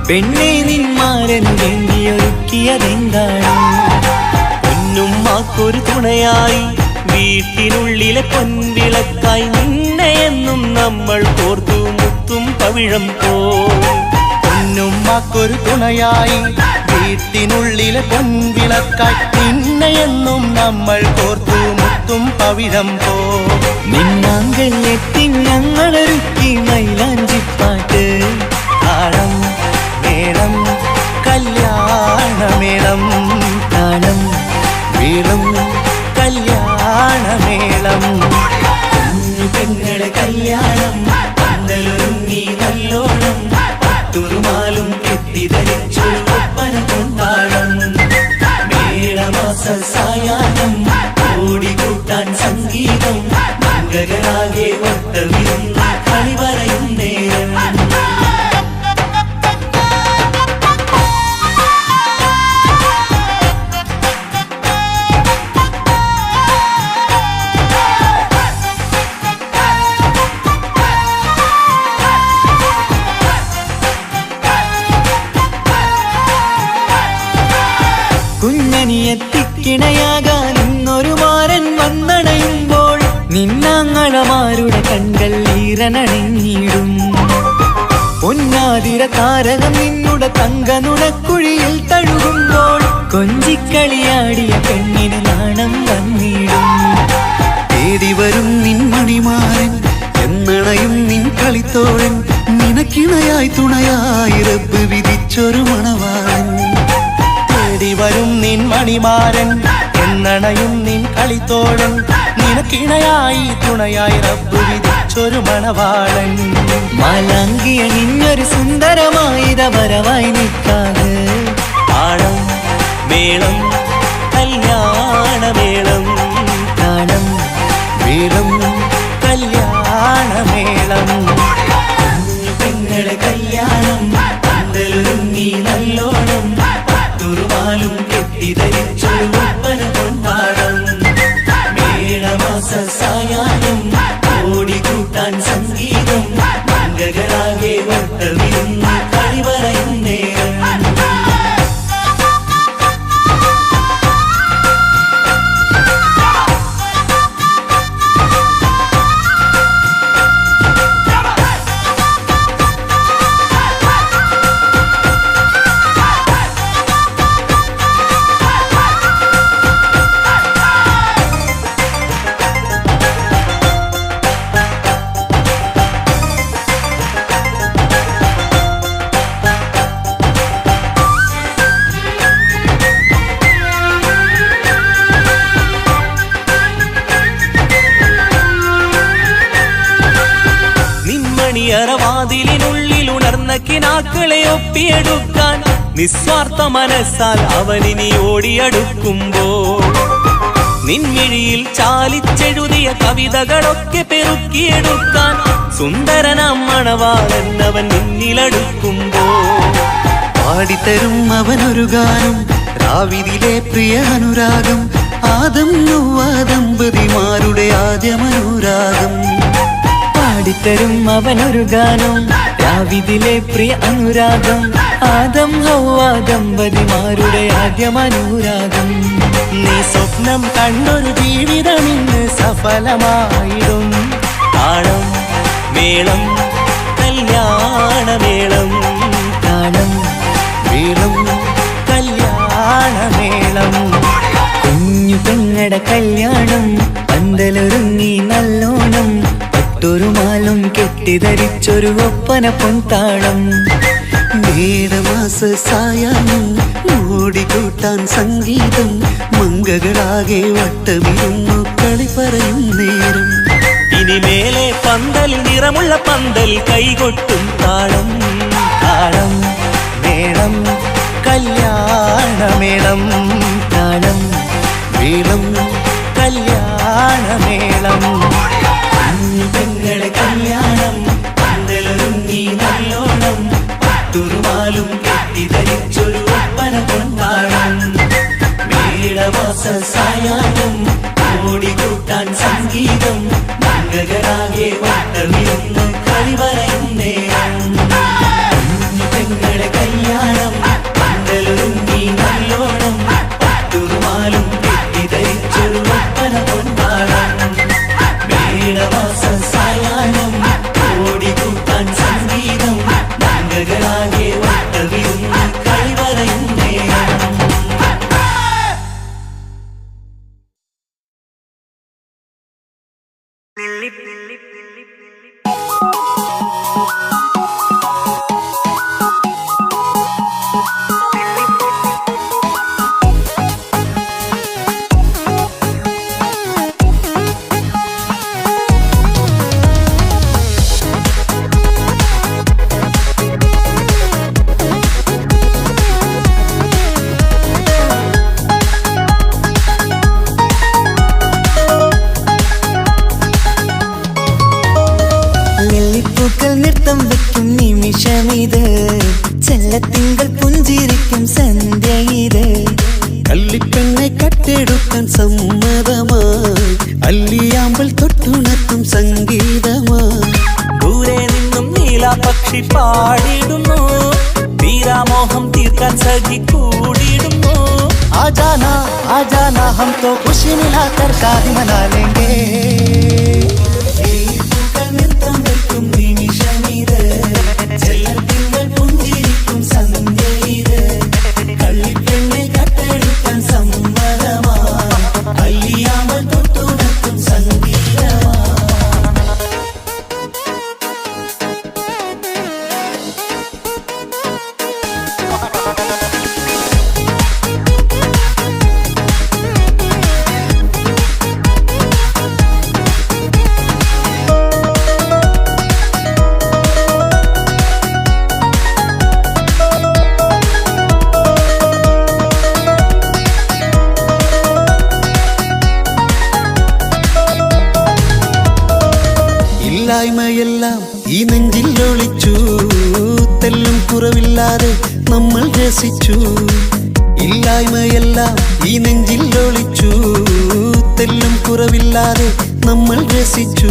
പെണ്ണെ നിന്മാരൻ വേണ്ടിയൊരുക്കിയതെന്താണ് പൊന്നുമ്മാക്കൊരു തുണയായി വീട്ടിനുള്ളിലെ പൊൻവിളക്കായി നിന്നെ എന്നും നമ്മൾ കോർത്തു മുത്തും പവിഴം പോ പൊന്നുമ്മാക്കൊരു തുണയായി വീട്ടിനുള്ളിലെ പൊൻവിളക്കായി നിന്നെയെന്നും നമ്മൾ കോർത്തു മുത്തും പവിഴം പോ നിന്നാങ്കൾ എത്തി ഞങ്ങളൊരുക്കി മൈലാഞ്ചിപ്പാട്ട് താളം മേളം കല്യാണമേളം താളം മേളം കല്യാണമേളം കുഞ്ഞുപെങ്ങളെ കല്യാണം പന്തലൊരുങ്ങി നല്ലോണം തുറുമാലും കെട്ടിധരിച്ചൊരു ഒപ്പന കൊണ്ടാടം മേടമാസ സായാഹ്നം ഓടിക്കൂട്ടാൻ സംഗീതം മംഗകളാകെ വട്ടമിരുന്ന കളി പറയും നേരം കുഞ്ഞനിയെത്തിക്കിണയാകാൻ ഇന്നൊരു മാരൻ വന്നണയുമ്പോൾ നിന്നാങ്ങളമാരുടെ കൺകൾ ഈറനണിഞ്ഞിടും പൊന്നാതിര താരകം നിന്നുടെ തങ്കനുടക്കുഴിയിൽ തഴുകുമ്പോൾ കൊഞ്ചിക്കളിയാടിയ പെണ്ണിന് നാണം വന്നിടും തേടി വരും നിൻ മണിമാരൻ എന്നണയും നിൻ കളിത്തോഴൻ നിനക്കിണയായി തുണയായി റബ്ബ് വിധിച്ചൊരു മണവാളൻ തേടി വരും നിൻ മണിമാരൻ എന്നണയും നിൻ കളിത്തോഴൻ നിനക്കിണയായി തുണയായി റബ്ബ് വിധിച്ചൊരു മണവാളൻ മാലാങ്കിയ നിന്നൊരു സുന്ദരമായിത വരവായി നിൽക്കാതെ താളം മേളം കല്യാണമേളം താളം മേളം കല്യാണമേളം പെങ്ങളെ കല്യാണം പന്തലൊരുങ്ങി നല്ലോണം തുറുമാലും കെട്ടിധരിച്ചൊരു ഒപ്പന കൊണ്ടാടം മേടമാസ സായാഹ്നം ഓടിക്കൂട്ടാൻ സംഗീതം മംഗകളാകെ വട്ടമിരുന്ന കളി പറയും നേരം വാതിലിനുള്ളിൽ ഉണർന്ന കിനാക്കളെ ഒപ്പിയെടുക്കാൻ നിസ്വാർത്ഥ മനസ്സാൽ അവനിനി ഓടിയടുക്കുമ്പോൾ നിൻമിഴിയിൽ ചാലിച്ചെഴുതിയ കവിതകളൊക്കെ പെറുക്കിയെടുക്കാൻ സുന്ദരനാം മണവാളൻ അവൻ നിന്നിലടുക്കുമ്പോ പാടിത്തരും അവനൊരു ഗാനം രാവിതിലെ പ്രിയ അനുരാഗം ആദം നൊവ്വ ദമ്പതിമാരുടെ ആദ്യമനുരാഗം പാടിത്തരും അവനൊരു ഗാനം രാവിതിലെ പ്രിയ അനുരാഗം ആദം ഹൗവ ദമ്പതിമാരുടെ ആദ്യമനുരാഗം നീ സ്വപ്നം കണ്ടൊരു ജീവിതം ഇന്ന് സഫലമായിടും താളം മേളം കല്യാണമേളം താളം മേളം കല്യാണമേളം കുഞ്ഞു പെങ്ങടെ കല്യാണം പന്തലൊരുങ്ങി നല്ലോണം പട്ടൊരു മാലും കെട്ടിധരിച്ചൊരു ഒപ്പന പൊൻതാളം മേടമാസ സായാഹ്നം ഓടിക്കൂട്ടാൻ സംഗീതം മംഗകളാകെ വട്ടമിരുന്നു കളി പറയും നേരം ഇനിമേലെ പന്തൽ നിറമുള്ള പന്തൽ കൈകൊട്ടും താളം താളം മേളം കല്യാണമേളം താളം മേളം കല്യാണമേളം പെങ്ങളെ കല്യാണം പന്തലൊരുങ്ങി നല്ലോണം പട്ടുറുമാലും കെട്ടിധരിച്ചൊരു ഒപ്പന കൊണ്ടാടം മേടമാസ സായാഹ്നം ഓടിക്കൂട്ടാൻ സംഗീതം മംഗളാകെ വട്ടമിരുന്ന് കളി പറയും നേരം പെങ്ങളെ കല്യാണം പന്തലൊരുങ്ങി നല്ലോണം പട്ടുറുമാലും കെട്ടിധരിച്ചൊരു ഒപ്പന കൊണ്ടാടം മേടമാസ സായാഹ്നം ഓടിക്കൂട്ടാൻ സംഗീതം മംഗളാകെ വട്ടമിരുന്ന് കളി പറയും നേരം നെല്ലിപ്പൂക്കൾ നൃത്തം വെക്കും നിമിഷമിത് ചെല്ലത്തിങ്കൾ പുഞ്ചിരിക്കും സന്ധ്യ ഇത് കള്ളിപ്പെണ്ണെ കട്ടെടുക്കാൻ സമ്മതമായി അല്ലിയാമ്പൽ തൊട്ടുണർത്തും സംഗീതമായി ദൂരെ നിന്നും നീലാപക്ഷി പാടിടുന്നു വീരാമോഹം തീർക്കാൻ സഖി കൂടിയിടുന്നു ആജാന ആജാന ഹം തോ ഖുശി മിലാകർ കാഹി മനാ ലേംഗേ നൃത്തം വെക്കും നിമിഷമിത് ചെല്ലത്തിങ്കൾ പുഞ്ചിരിക്കും സന്ധ്യ ഇത് കള്ളിപ്പെണ്ണെ കട്ടെടുക്കാൻ സമ്മതമായി അല്ലിയാമ്പൽ തൊട്ടുണർത്തും സംഗീതമായി ഇല്ലായ്മയെല്ലാം ഈ നെഞ്ചിൽ ഒളിച്ചു തെല്ലും കുറവില്ലാതെ നമ്മൾ രസിച്ചു ഇല്ലായ്മയെല്ലാം ഈ നെഞ്ചിൽ ഒളിച്ചു തെല്ലും കുറവില്ലാതെ നമ്മൾ രസിച്ചു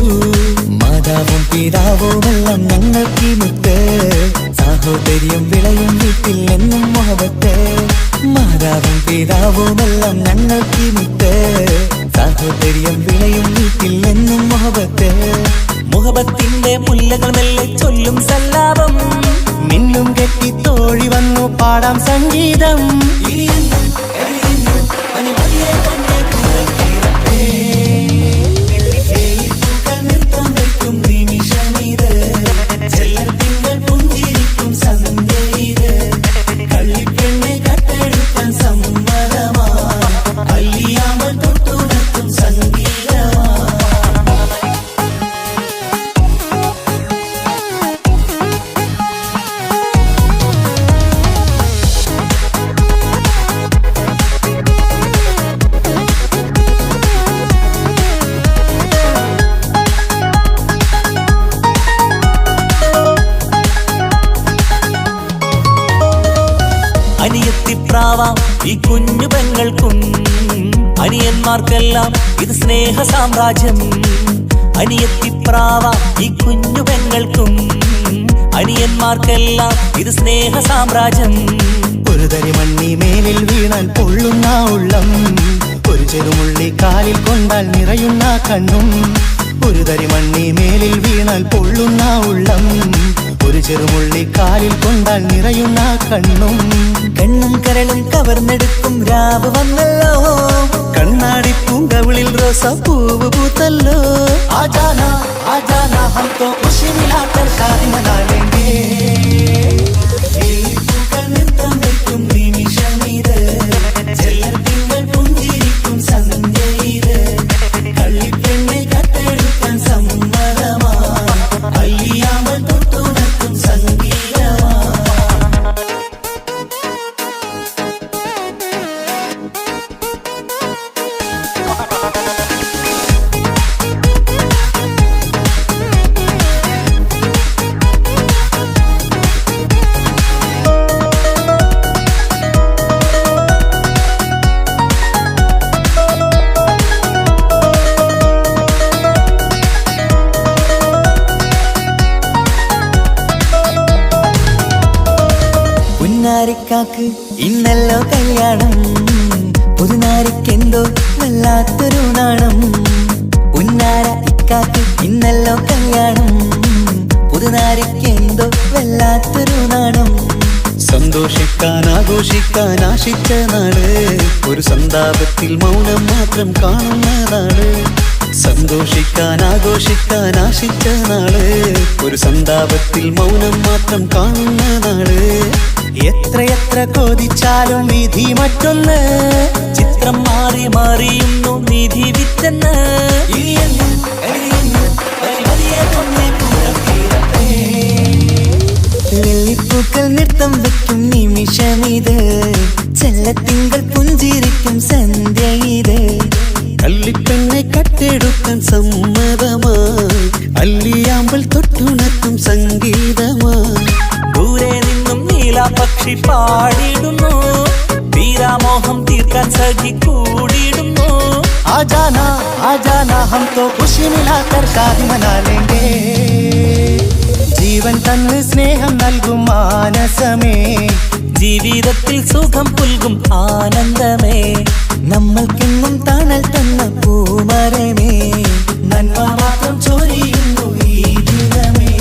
മാതാവും പിതാവുമെല്ലാം ഞങ്ങൾക്ക് മുത്ത് സാഹോദര്യം വിളയും വീട്ടിൽ എന്നും മുഹബത്ത് മാതാവും പിതാവുമെല്ലാം ഞങ്ങൾക്ക് മുത്ത് സാഹോദര്യം വിളയും വീട്ടിൽ എന്നും മുഹബത്ത് മുഹബത്തിന്റെ മുല്ലകൾ മെല്ലെ ചൊല്ലും സല്ലാപം മിന്നും കെട്ടി തോഴി വന്നു പാടാം സംഗീതം നൃത്തം വെക്കും നിമിഷമിത് ചെല്ലത്തിങ്കൾ പുഞ്ചിരിക്കും സന്ധ്യ ഇത് കള്ളിപ്പെണ്ണെ കട്ടെടുക്കാൻ സമ്മതമായി അല്ലിയാമ്പൽ തൊട്ടുണർത്തും സംഗീതമായി അനിയത്തിപ്രാവാം ഈ കുഞ്ഞു പെങ്ങൾക്കും അനിയന്മാർക്കെല്ലാം ഇത് സ്നേഹ സാമ്രാജ്യം. അനിയത്തിപ്രാവാം ഈ കുഞ്ഞു പെങ്ങൾക്കും അനിയന്മാർക്കെല്ലാം ഇത് സ്നേഹ സാമ്രാജ്യം. ഒരു തരി മണ്ണി മേലിൽ വീണാൽ പൊള്ളുന്ന ഉള്ളം, ഒരു ചെറുമുള്ളി കാലിൽ കൊണ്ടാൽ നിറയുന്ന കണ്ണും. ഒരു തരി മണ്ണി മേലിൽ വീണാൽ പൊള്ളുന്ന ഉള്ളം, ഒരു ചെറുമുള്ളി കാലിൽ കൊണ്ടാൽ നിറയുന്ന കണ്ണും. കണ്ണും കരളും കവർന്നെടുക്കും രാവ് വന്നല്ലോ, കണ്ണാടി പൂങ്കവിളിൽ റോസാപ്പൂവ് പൂത്തല്ലോ. ആജാനാ ആജാനാ ഹം തോ ഖുശി മിലാകർ ഷാദി മനാ ലേംഗേ. പൂക്കൾ നൃത്തം വയ്ക്കും നിമിഷമിത്, ചെല്ലത്തിങ്കൾ പുഞ്ചിരിക്കും സന്ധ്യ ഇത്. കള്ളിപ്പെണ്ണെ കട്ടെടുക്കാൻ സമ്മതമാ, അല്ലിയാമ്പൽ തൊട്ടുണർത്തും സംഗീതമാ. പുന്നാരിക്കാക്ക് ഇന്നല്ലോ കല്യാണം, പുതുനാരിക്കെന്തോ വല്ലാത്തൊരു നാണം. പുന്നാര ഇക്കാക്ക് ഇന്നല്ലോ കല്യാണം, പുതുനാരിക്കെന്തോ വല്ലാത്തൊരു നാണം. സന്തോഷിക്കാൻ ആഘോഷിക്കാൻ ആശിച്ച നാട്, ഒരു സന്താപത്തിൽ മൗനം മാത്രം കാണുന്ന നാട്. സന്തോഷിക്കാൻ ആഘോഷിക്കാൻ ആശിച്ച നാട്, ഒരു സന്താപത്തിൽ മൗനം മാത്രം കാണുന്ന നാട്. എത്രയെത്ര കൊതിച്ചാലും വിധി മറ്റൊന്ന്, ചിത്രം മാറി മാറിയുന്നു നിധി വിറ്റെന്ന്. വെള്ളിപ്പൂക്കൾ നൃത്തം വെക്കും നിമിഷമിത്, ചെല്ലത്തിങ്കൾ പുഞ്ചിരിക്കും സന്ധ്യ ഇത്. കള്ളിപ്പെണ്ണെ കട്ടെടുക്കാൻ സമ്മതമായി, അല്ലിയാമ്പൽ തൊട്ടുണർത്തും സംഗീതമായി. ദൂരെ നിന്നും നീലാപക്ഷി പാടിയിടുന്നു, തീരാമോഹം തീർക്കാൻ സഖി കൂടിയിടുന്നു. ആജാനാ ആജാനാ ഹം തോ ഖുശി മിലാകർ ഷാദി മനാ ലേംഗേ. ജീവൻ തന്ന് സ്നേഹം നൽകും മാനസമേ, ജീവിതത്തിൽ സുഖം പുൽകും ആനന്ദമേ. നമ്മൾക്കെന്നും തണൽ തന്ന പൂമരമേ, നന്മ മാത്രം ചൊരിയുന്നു ഈ ദിനമേ.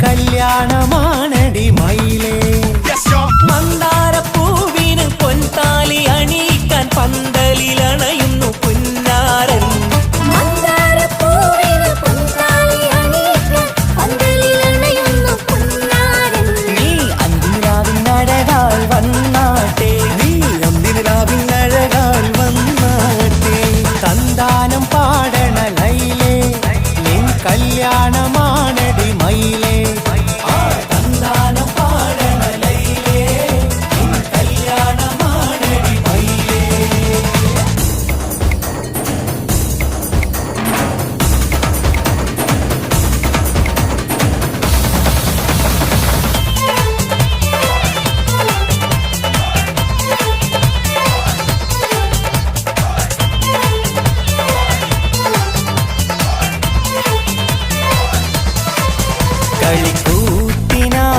കല്യാണമാണടി മയിലേ. മന്ദാരപ്പൂവിന് പൊൻതാലി അണിയിക്കാൻ പന്തലിലണയുന്നു പുന്നാരൻ. മന്ദാരപ്പൂവിന് പൊൻതാലി അണിയിക്കാൻ പന്തലിലണയുന്നു പുന്നാരൻ. നീ അന്തിരാവിനഴകാൽ വന്നാട്ടെ, നീ അന്തിരാവിനഴകാൽ വന്നാട്ടെ. സന്താനം പാടണ ലൈലേ, നിൻ കല്യാണമാണടി മയിലേ. സന്താനം പാടണ ലൈലേ, നിൻ കല്യാണമാണടി മയിലേ.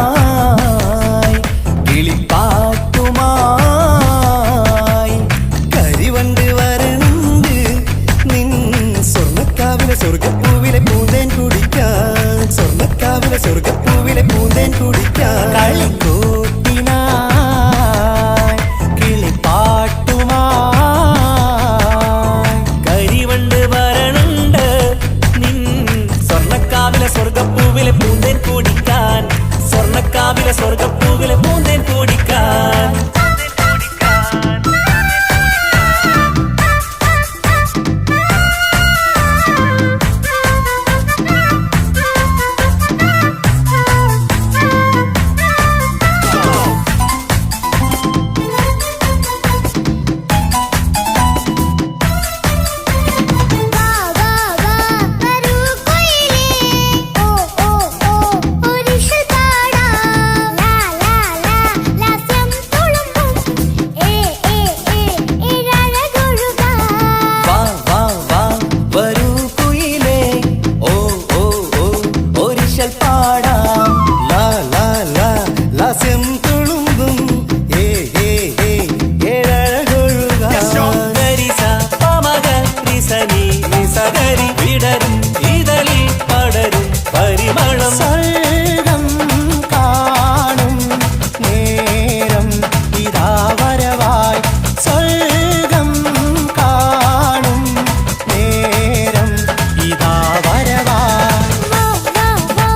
കളിക്കൂത്തിനായി കിളിപ്പാട്ടുമായി കരിവണ്ട് വരണ്ട് നിൻ സ്വർണ്ണക്കാവിലെ സ്വർഗപ്പൂവിലെ പൂന്തേൻ കുടിക്കാൻ. സ്വർണ്ണക്കാവിലെ സ്വർഗപ്പൂവിലെ പൂന്തേൻ കുടിക്കാൻ. കളിക്കൂട്ടിനായി കിളിപ്പാട്ടുമായി കരിവണ്ട് വരണുണ്ട് നിൻ സ്വർണ്ണക്കാവിലെ സ്വർഗപ്പൂവിലെ പൂന്തേൻ കുടിക്കാൻ. സ്വർണ്ണക്കാവിലെ സ്വർഗപ്പൂവിലെ പൂന്തേൻ കുടിക്കാൻ. വാ വാ വാ വരൂ കുയിലേ, ഓ ഓ ഓ ഒരിഷൽ പാടാം. ലാ ലാ ലാ ലാസ്യം തുളുമ്പും ഏ ഏ ഏ ഇഴഴകൊഴുകാം. വാ വാ വാ വരൂ കുയിലേ, ഓ ഓ ഓ ഒരിശൽ പാടാം. ലാ ലാ ലാ ലാസ്യം തുളുമ്പും ഏ ഏ ഏ ഏഴഴകൊഴുകാൻ. ഗരിസ പമഗ നിസനി നിസഗരി വിടരും ഇതളിൽ പടരും പരിമളം. സ്വർഗം കാണും നേരം ഇതാ വരവായി. സ്വർഗം കാണും നേരം ഇതാ വരവായി. വാ വാ വാ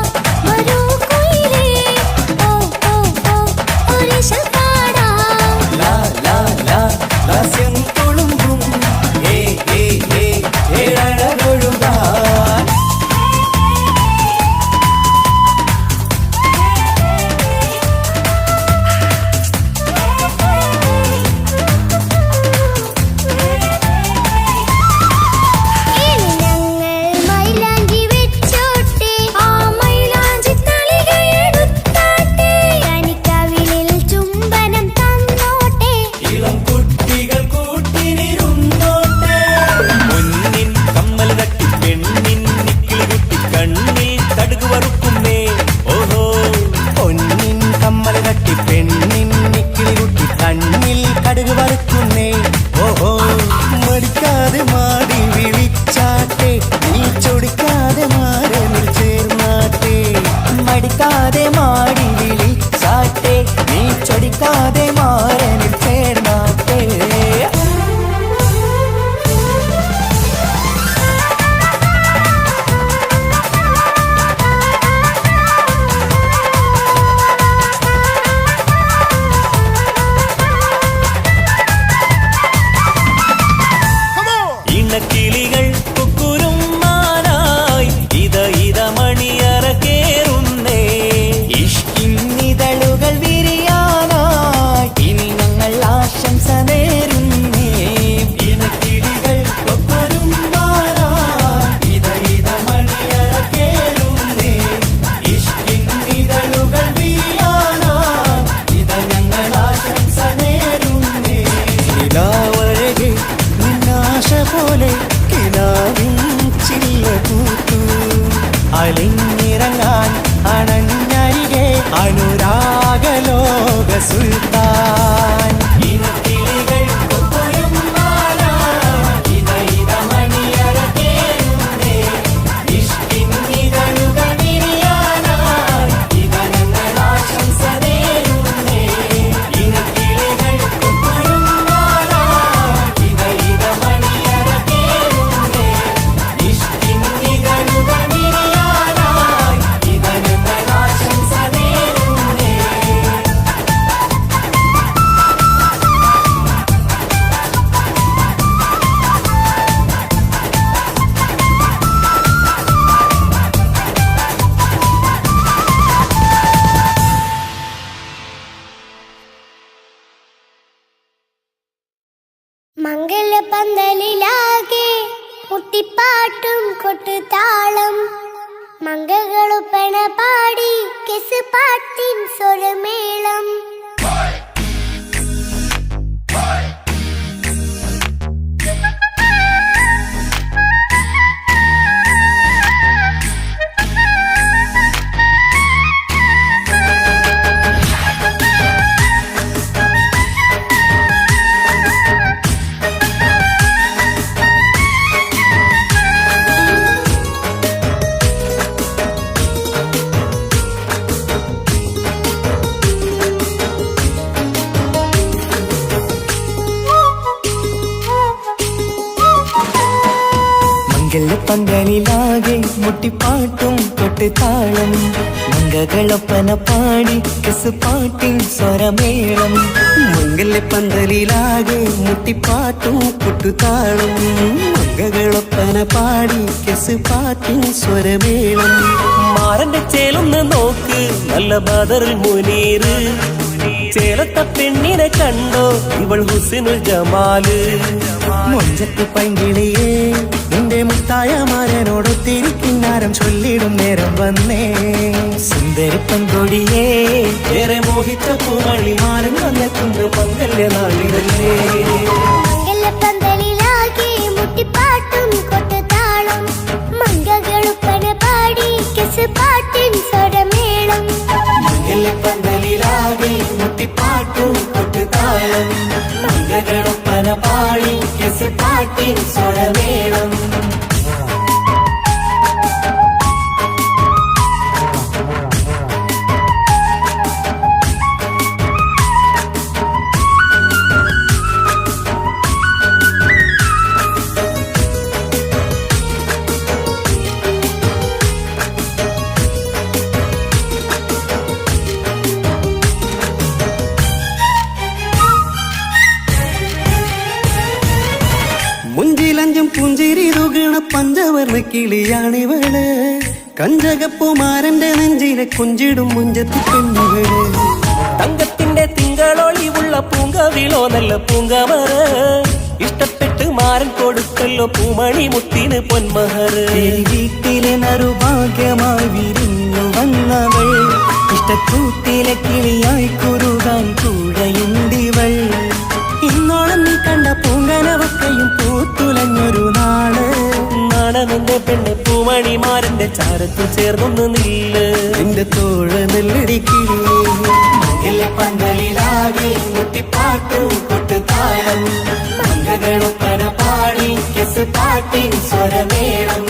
വരൂ കുയിലേ, ഓ ഓ ഓ ഒരിഷൽ പാടാം. ലാ ലാ ലാ ലാസ്യം തുളുമ്പും ഏ ഏ ഏ ഏഴഴകൊഴുകാൻ. ഇനി ഞങ്ങൾ മൈലാഞ്ചി വെച്ചോട്ടെ, ആ മൈലാഞ്ചി തളികയെടുത്താട്ടെ. കനിക്കവിളിൽ ചുംബനം തന്നോട്ടെ. ഇളം കുട്ടികൾ കൂട്ടിനിരുന്നോട്ടെ. മുന്നിൻ കമ്മൽ തട്ടി പെണ്ണിൻ നിക്കിളി കുട്ടി കണ്ണിൽ തടുകു വറുക്കുന്നേ. ഓഹോ പൊന്നിൻ കമ്മൽ തട്ടി പെണ്ണിൻ നിക്കിളി കുട്ടി കണ്ണിൽ കടുക് വറുക്കുന്നേ. ഓഹോ മടിക്കാതെ മാടി വിളിച്ചാട്ടെ, നീ ചൊടിക്കാതെ മാരനിൽ ചേർന്നാട്ടെ. മടിക്കാതെ മാടി വിളിച്ചാട്ടെ, നീ ചൊടിക്കാതെ മാറനിൽ ചേർന്നാട്ടെ. ഇണക്കിളികൾ കുക്കുരും മാനായി ഇത ഇത മണിയറ കേറുന്നേ. ഇഷ്കിന്നിതളുകൾ വിരിയാനായി ഇനി ഞങ്ങൾ ആശംസ നേരുന്നേ. ഇണക്കിളികൾ കൊക്കൊരും മാറായി ഇത ഇത മണിയറ കേറുന്നേ. ഇഷ്കിന്നിതളുകൾ വീഴാനായി ഇത ഞങ്ങൾ ആശംസ നേരുന്നേ. നിലാവഴകെ നിന്നാശ പോലെ കിനാവിൻ ചില്ല പൂത്തു. അലിഞ്ഞിറങ്ങാൻ അണഞ്ഞരികെ അനുരാഗലോക സുൽത്താൻ. ഇനക്കിളികൾ കൊക്കൊരും മാറായി ഇത ഇത മണിയറ കേറുന്നേ. ഇഷ്കിന്നിതളുകൾ വിരിയാനായി മംഗകളുപ്പന പാടി കെസ് പാട്ടിൻ സ്വരമേളം പന്തലിലാകെ മുട്ടിപ്പാട്ടും കൊട്ടുതാളം മംഗകളൊപ്പന പാടി കെസ് പാട്ടിൻ സ്വരമേളം മംഗല്യപ്പന്തലിലാകെ മുട്ടിപ്പാട്ടും കൊട്ടുതാളം മംഗകളൊപ്പന പാടി കെസ് പാട്ടിൻ സ്വരമേളം മാറന്റെ ചേലൊന്ന് നോക്ക് നല്ല ബദറിൽ മുനീറ് ചേലത്ത പെണ്ണിനെ കണ്ടോ ഇവൾ ഹുസ്നുൽ ജമാല് മൊഞ്ചത്ത് പൈങ്കിളിയേ നിന്റെ മുത്തായ മാരനോടൊത്തിരിക്കിന്നാരം ചൊല്ലിടും നേരം വന്നേ സുന്ദരി പെൺകൊടിയേ ഏറെ മോഹിച്ച പൂമണിമാരൻ വന്നെത്തുന്ന മംഗല്യ നാളിതല്ലേ മംഗലപ്പന്തലിലാകെ മുട്ടിപ്പാട്ടും കൊട്ടുതാളം മംഗകളുപ്പന പാടി കെസ് പാട്ടിൻ സ്വരമേളം മംഗല്യപ്പന്തലിലാകെ മുട്ടിപ്പാട്ടും കൊട്ടുതാളം മംഗകളൊപ്പന പാടി കെസ് പാട്ടിൻ സ്വരമേളം മുഞ്ചിലഞ്ചും പുഞ്ചിരി തുകണ പഞ്ചവർണ്ണ കിളിയാണിവള് കഞ്ചകപ്പുമാരന്റെ നെഞ്ചിലെ കൊഞ്ചിടും മുഞ്ചത്തി പെണ്ണുകള് തങ്കത്തിന്റെ തിങ്കളൊളിവുള്ള പൂങ്കവിളോ നല്ല പൂങ്കമറ ഇഷ്ടപ്പെട്ട് മാരൻ കൊടുക്കല്ലോ പൂമണി മുത്തിന് പൊന്മഹർ വീട്ടിലെ നറുഭാഗ്യമായി വിരിഞ്ഞു വന്നവൾ ഇഷ്ടക്കൂട്ടിലെ കിളിയായി കുറുകാൻ കൂടെയുണ്ടിവൾ ഇന്നോളം നീ കണ്ട പൂങ്കനവക്കയും പൂത്തുലഞ്ഞൊരു നാള് നാണമെന്റെ പെണ്ണ് പൂമണിമാരന്റെ ചാരത്ത് ചേർന്നൊന്ന് നില്ല് നിന്റെ തോഴ നെല്ലടിക്കില്ലേ പന്തലിലാകെ മുട്ടിപ്പാട്ടും കൊട്ടുതാളം മംഗകളൊപ്പന പാടി കെസ് പാട്ടിൻ സ്വരമേളം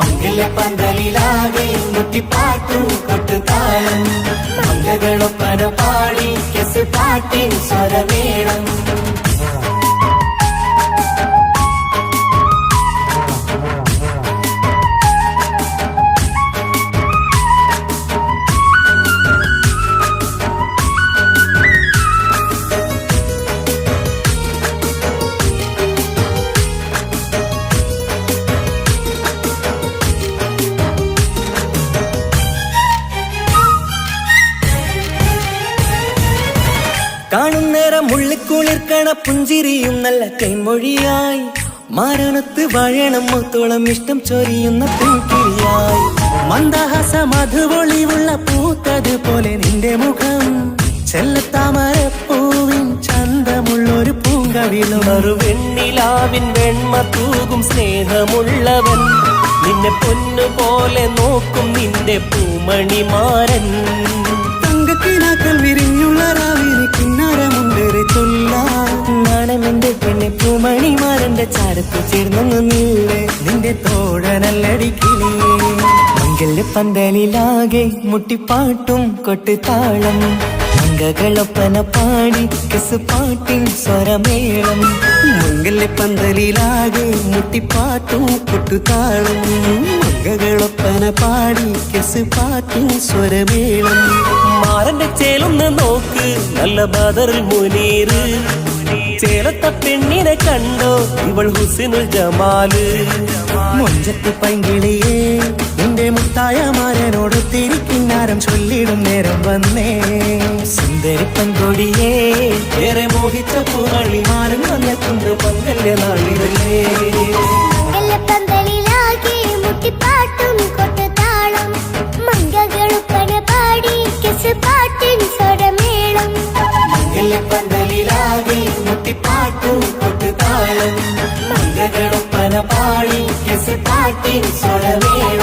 മംഗല്യപ്പന്തലിലാകെ മുട്ടിപ്പാട്ടും കൊട്ടുതാളം മംഗകളൊപ്പന പാടി കെസ് പാട്ടിൻ സ്വരമേളം കാണുന്നേരം മുള്ളിക്കുളിർക്കണ പുഞ്ചിരിയും നല്ല കൈമൊഴിയായി മാരണത്ത് വഴണം മുത്തോളം ഇഷ്ടം ചൊരിയുന്ന പൂക്കിരിയായി മന്ദഹാസ മധുപൊളിവുള്ള പൂത്തതുപോലെ നിന്റെ മുഖം ചെല്ലത്താമരപ്പൂവിൻ ചന്തമുള്ളൊരു പൂങ്കവിളും വെണ്ണിലാവിൻ വെണ്മ തൂകും സ്നേഹമുള്ളവൻ നിന്നെ പൊന്നുപോലെ നോക്കും നിന്റെ പൂമണിമാരൻ തങ്കക്കിനാക്കൾ വിരിഞ്ഞുള്ള രാവിലെ കിന്നാരമുണ്ടേറെ നാണമെന്റെ പെണ്ണെ പൂമണിമാരന്റെ ചാരത്ത് ചേർന്നൊന്ന് നില്ലേ നിന്റെ തോഴനല്ലടിക്കിലേ മംഗല്യപ്പന്തലിലാകെ മുട്ടിപ്പാട്ടും കൊട്ടുതാളം മംഗകളൊപ്പന പാടി കെസ് പാട്ടിൻ സ്വരമേളം മംഗല്യപ്പന്തലിലാകെ മുട്ടിപ്പാട്ടും കൊട്ടുതാളം മംഗകളൊപ്പന പാടി കെസ് പാട്ടും സ്വരമേളം മാറന്റെ ചേലൊന്ന് നോക്ക് നല്ല ബദറിൽ മുനീറ് ചേലത്ത പെണ്ണിനെ കണ്ടോ ഇവൾ ഹുസ്നുൽ ജമാല് മൊഞ്ചത്ത് പൈങ്കിളിയേ നിന്റെ മുത്തായ മാരനോടൊത്തിരിക്കിന്നാരം ചൊല്ലിടും നേരം വന്നേ സുന്ദരി പെൺകൊടിയേ ഏറെ മോഹിച്ച പൂമണിമാരൻ വന്നെത്തുന്ന മംഗല്യ നാളിതല്ലേ മംഗലപ്പന്തലിലാകെ മുട്ടിപ്പാട്ടും കൊട്ടുതാളം മംഗകൾ പാടി കെസ് പാട്ടിൻ സ്വരമേളം